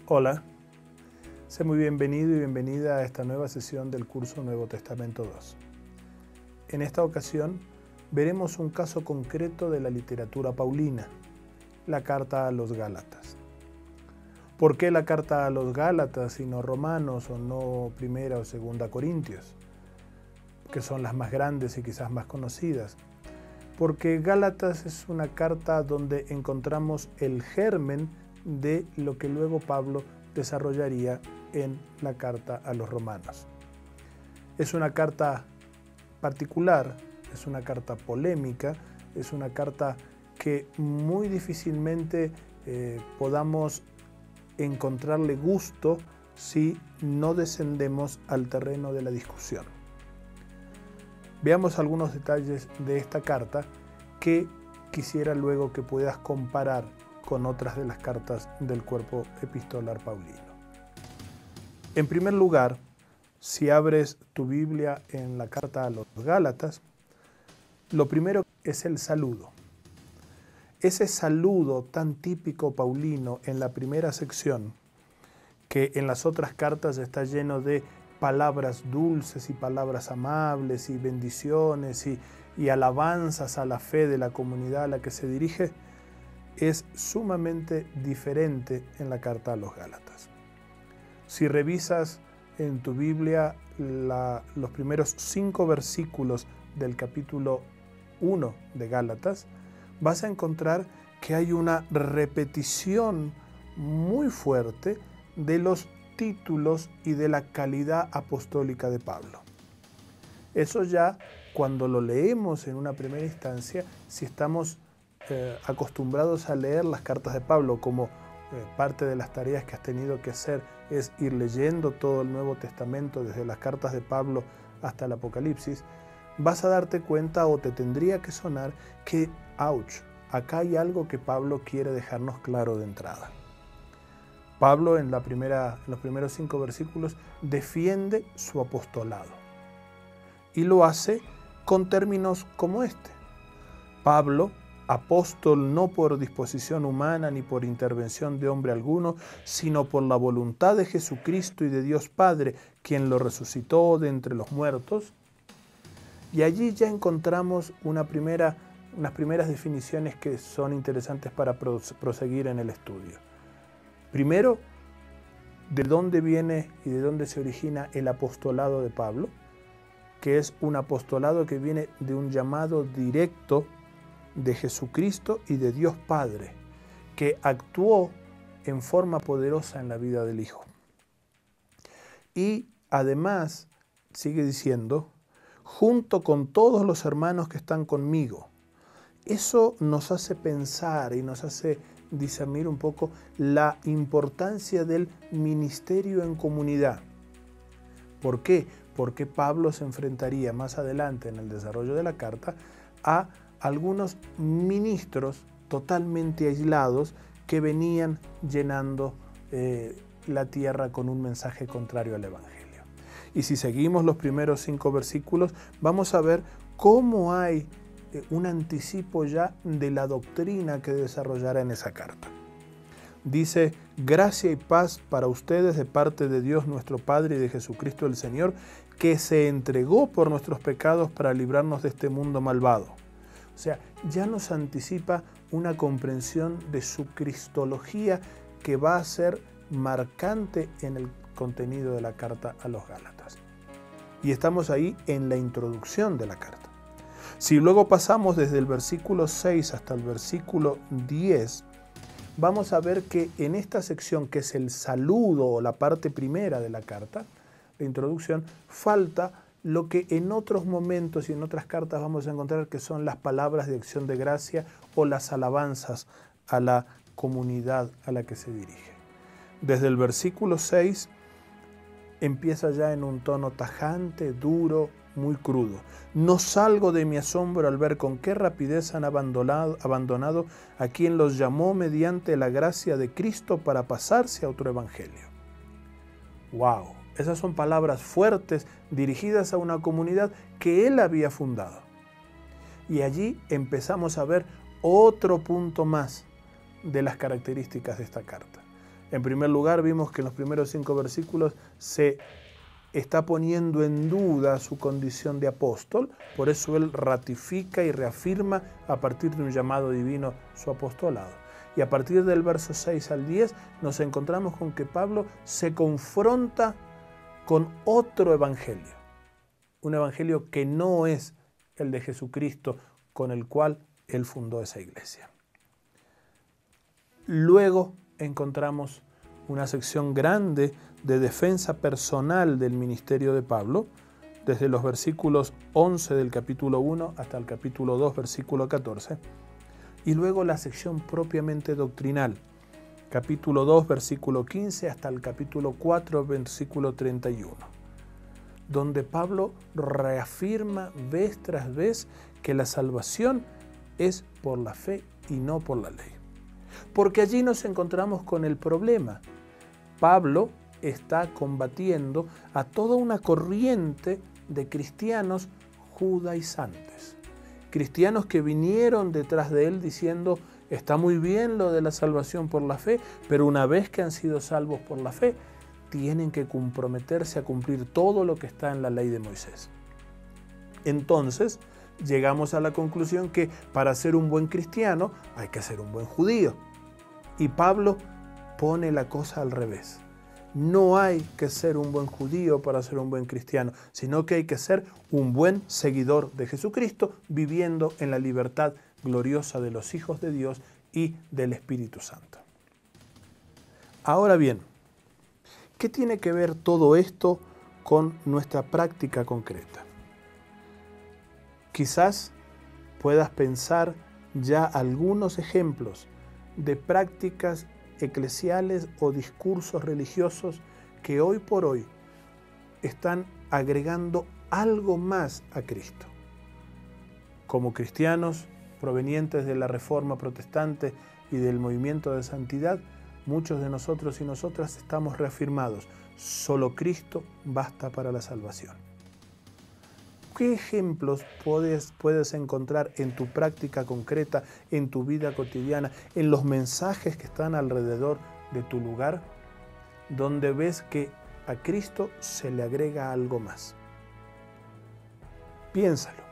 Hola, sé muy bienvenido y bienvenida a esta nueva sesión del curso Nuevo Testamento 2. En esta ocasión veremos un caso concreto de la literatura paulina, la carta a los Gálatas. ¿Por qué la carta a los Gálatas y no Romanos o no Primera o Segunda Corintios, que son las más grandes y quizás más conocidas? Porque Gálatas es una carta donde encontramos el germen de lo que luego Pablo desarrollaría en la carta a los Romanos. Es una carta particular, es una carta polémica, es una carta que muy difícilmente podamos encontrarle gusto si no descendemos al terreno de la discusión. Veamos algunos detalles de esta carta que quisiera luego que puedas comparar con otras de las cartas del cuerpo epistolar paulino. En primer lugar, si abres tu Biblia en la carta a los Gálatas, lo primero es el saludo. Ese saludo tan típico paulino en la primera sección, que en las otras cartas está lleno de palabras dulces y palabras amables y bendiciones y alabanzas a la fe de la comunidad a la que se dirige, es sumamente diferente en la carta a los Gálatas. Si revisas en tu Biblia los primeros 5 versículos del capítulo 1 de Gálatas, vas a encontrar que hay una repetición muy fuerte de los títulos y de la calidad apostólica de Pablo. Eso ya cuando lo leemos en una primera instancia, si estamos acostumbrados a leer las cartas de Pablo, como parte de las tareas que has tenido que hacer es ir leyendo todo el Nuevo Testamento desde las cartas de Pablo hasta el Apocalipsis, vas a darte cuenta o te tendría que sonar que, acá hay algo que Pablo quiere dejarnos claro de entrada. Pablo en los primeros 5 versículos defiende su apostolado y lo hace con términos como este. Pablo, apóstol no por disposición humana ni por intervención de hombre alguno, sino por la voluntad de Jesucristo y de Dios Padre, quien lo resucitó de entre los muertos. Y allí ya encontramos unas primeras definiciones que son interesantes para proseguir en el estudio. Primero, ¿de dónde viene y de dónde se origina el apostolado de Pablo? Que es un apostolado que viene de un llamado directo de Jesucristo y de Dios Padre, que actuó en forma poderosa en la vida del Hijo. Y además, sigue diciendo, junto con todos los hermanos que están conmigo. Eso nos hace pensar y nos hace discernir un poco la importancia del ministerio en comunidad. ¿Por qué? Porque Pablo se enfrentaría más adelante en el desarrollo de la carta a algunos ministros totalmente aislados que venían llenando la tierra con un mensaje contrario al Evangelio. Y si seguimos los primeros 5 versículos, vamos a ver cómo hay un anticipo ya de la doctrina que desarrollará en esa carta. Dice, gracia y paz para ustedes de parte de Dios nuestro Padre y de Jesucristo el Señor, que se entregó por nuestros pecados para librarnos de este mundo malvado. O sea, ya nos anticipa una comprensión de su cristología que va a ser marcante en el contenido de la carta a los Gálatas. Y estamos ahí en la introducción de la carta. Si luego pasamos desde el versículo 6 hasta el versículo 10, vamos a ver que en esta sección, que es el saludo o la parte primera de la carta, la introducción, falta lo que en otros momentos y en otras cartas vamos a encontrar que son las palabras de acción de gracia o las alabanzas a la comunidad a la que se dirige. Desde el versículo 6 empieza ya en un tono tajante, duro, muy crudo. No salgo de mi asombro al ver con qué rapidez han abandonado a quien los llamó mediante la gracia de Cristo para pasarse a otro evangelio. ¡Wow! Esas son palabras fuertes dirigidas a una comunidad que él había fundado. Y allí empezamos a ver otro punto más de las características de esta carta. En primer lugar, vimos que en los primeros 5 versículos se está poniendo en duda su condición de apóstol, por eso él ratifica y reafirma a partir de un llamado divino su apostolado. Y a partir del verso 6 al 10 nos encontramos con que Pablo se confronta con otro evangelio, un evangelio que no es el de Jesucristo con el cual él fundó esa iglesia. Luego encontramos una sección grande de defensa personal del ministerio de Pablo, desde los versículos 11 del capítulo 1 hasta el capítulo 2, versículo 14, y luego la sección propiamente doctrinal, capítulo 2, versículo 15 hasta el capítulo 4, versículo 31, donde Pablo reafirma vez tras vez que la salvación es por la fe y no por la ley. Porque allí nos encontramos con el problema. Pablo está combatiendo a toda una corriente de cristianos judaizantes. Cristianos que vinieron detrás de él diciendo, está muy bien lo de la salvación por la fe, pero una vez que han sido salvos por la fe, tienen que comprometerse a cumplir todo lo que está en la ley de Moisés. Entonces, llegamos a la conclusión que para ser un buen cristiano hay que ser un buen judío. Y Pablo pone la cosa al revés. No hay que ser un buen judío para ser un buen cristiano, sino que hay que ser un buen seguidor de Jesucristo, viviendo en la libertad gloriosa de los hijos de Dios y del Espíritu Santo. Ahora bien, ¿qué tiene que ver todo esto con nuestra práctica concreta? Quizás puedas pensar ya algunos ejemplos de prácticas eclesiales o discursos religiosos que hoy por hoy están agregando algo más a Cristo. Como cristianos provenientes de la Reforma Protestante y del movimiento de santidad, muchos de nosotros y nosotras estamos reafirmados, solo Cristo basta para la salvación. ¿Qué ejemplos puedes encontrar en tu práctica concreta, en tu vida cotidiana, en los mensajes que están alrededor de tu lugar, donde ves que a Cristo se le agrega algo más? Piénsalo.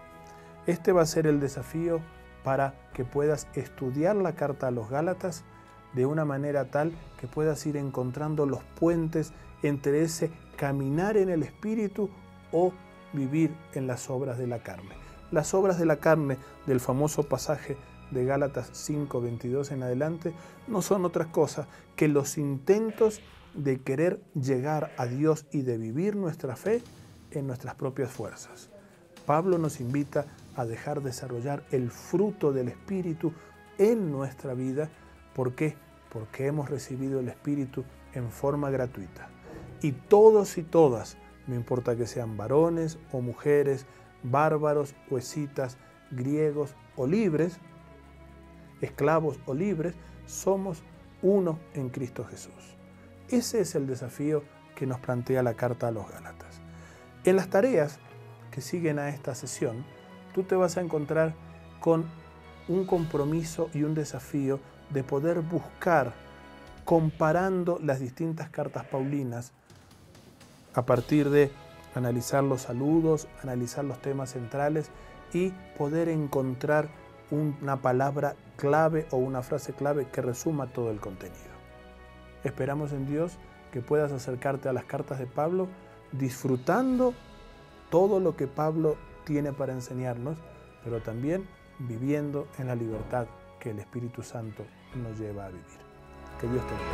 Este va a ser el desafío para que puedas estudiar la carta a los Gálatas de una manera tal que puedas ir encontrando los puentes entre ese caminar en el Espíritu o vivir en las obras de la carne. Las obras de la carne del famoso pasaje de Gálatas 5, 22 en adelante no son otras cosas que los intentos de querer llegar a Dios y de vivir nuestra fe en nuestras propias fuerzas. Pablo nos invita a dejar desarrollar el fruto del Espíritu en nuestra vida. ¿Por qué? Porque hemos recibido el Espíritu en forma gratuita. Y todos y todas, no importa que sean varones o mujeres, bárbaros o escitas, griegos o libres, esclavos o libres, somos uno en Cristo Jesús. Ese es el desafío que nos plantea la carta a los Gálatas. En las tareas que siguen a esta sesión, tú te vas a encontrar con un compromiso y un desafío de poder buscar, comparando las distintas cartas paulinas, a partir de analizar los saludos, analizar los temas centrales y poder encontrar una palabra clave o una frase clave que resuma todo el contenido. Esperamos en Dios que puedas acercarte a las cartas de Pablo disfrutando todo lo que Pablo tiene para enseñarnos, pero también viviendo en la libertad que el Espíritu Santo nos lleva a vivir. Que Dios te bendiga.